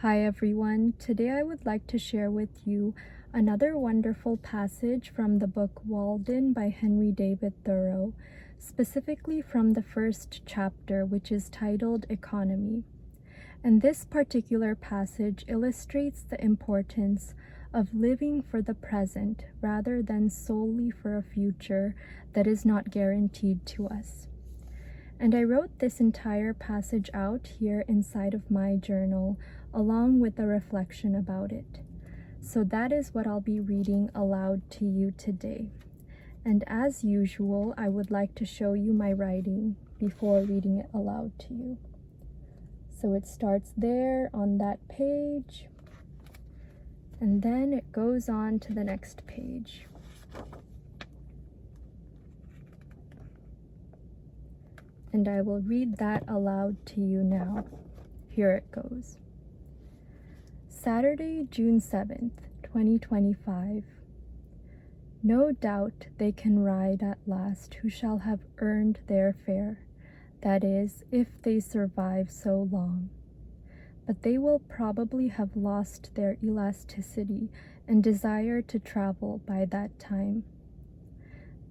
Hi everyone, today I would like to share with you another wonderful passage from the book Walden by David Thoreau, specifically from the first chapter, which is titled Economy. And this particular passage illustrates the importance of living for the present rather than solely for a future that is not guaranteed to us. And I wrote this entire passage out here inside of my journal, along with a reflection about it. So that is what I'll be reading aloud to you today. And as usual, I would like to show you my writing before reading it aloud to you. So it starts there on that page, and then it goes on to the next page. And I will read that aloud to you now. Here it goes. Saturday, June 7th, 2025. No doubt they can ride at last who shall have earned their fare, that is, if they survive so long. But they will probably have lost their elasticity and desire to travel by that time.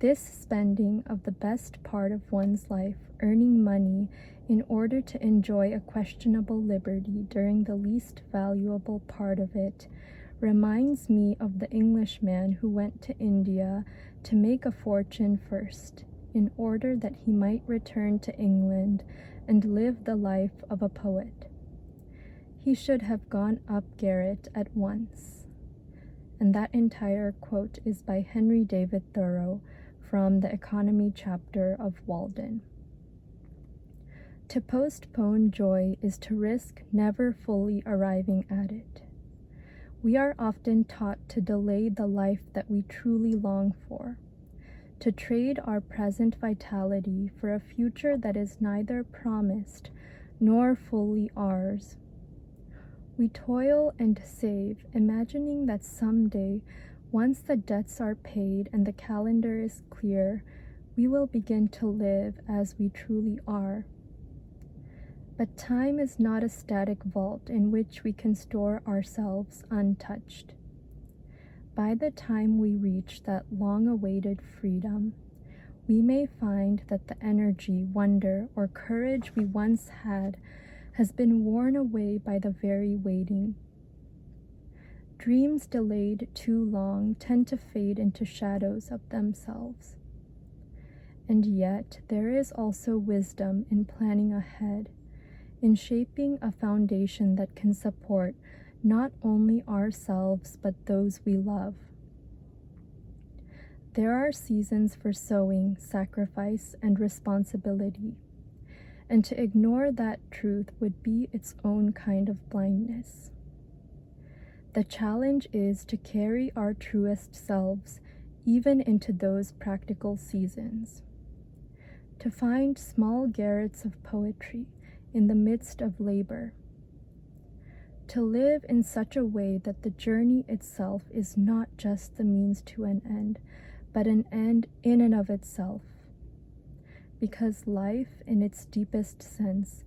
This spending of the best part of one's life earning money in order to enjoy a questionable liberty during the least valuable part of it reminds me of the Englishman who went to India to make a fortune first, in order that he might return to England and live the life of a poet. He should have gone up garret at once. And that entire quote is by David Thoreau from the Economy chapter of Walden. To postpone joy is to risk never fully arriving at it. We are often taught to delay the life that we truly long for, to trade our present vitality for a future that is neither promised nor fully ours. We toil and save, imagining that someday, once the debts are paid and the calendar is clear, we will begin to live as we truly are. But time is not a static vault in which we can store ourselves untouched. By the time we reach that long-awaited freedom, we may find that the energy, wonder, or courage we once had has been worn away by the very waiting. Dreams delayed too long tend to fade into shadows of themselves. And yet, there is also wisdom in planning ahead, in shaping a foundation that can support not only ourselves but those we love. There are seasons for sowing, sacrifice, and responsibility, and to ignore that truth would be its own kind of blindness. The challenge is to carry our truest selves even into those practical seasons, to find small garrets of poetry in the midst of labor, to live in such a way that the journey itself is not just the means to an end, but an end in and of itself. Because life, in its deepest sense,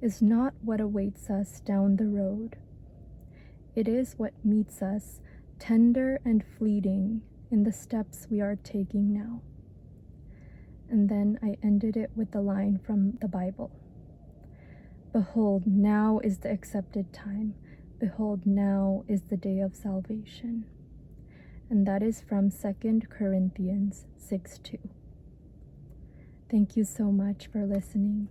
is not what awaits us down the road. It is what meets us, tender and fleeting, in the steps we are taking now. And then I ended it with the line from the Bible. Behold, now is the accepted time. Behold, now is the day of salvation. And that is from 2 Corinthians 6:2. Thank you so much for listening.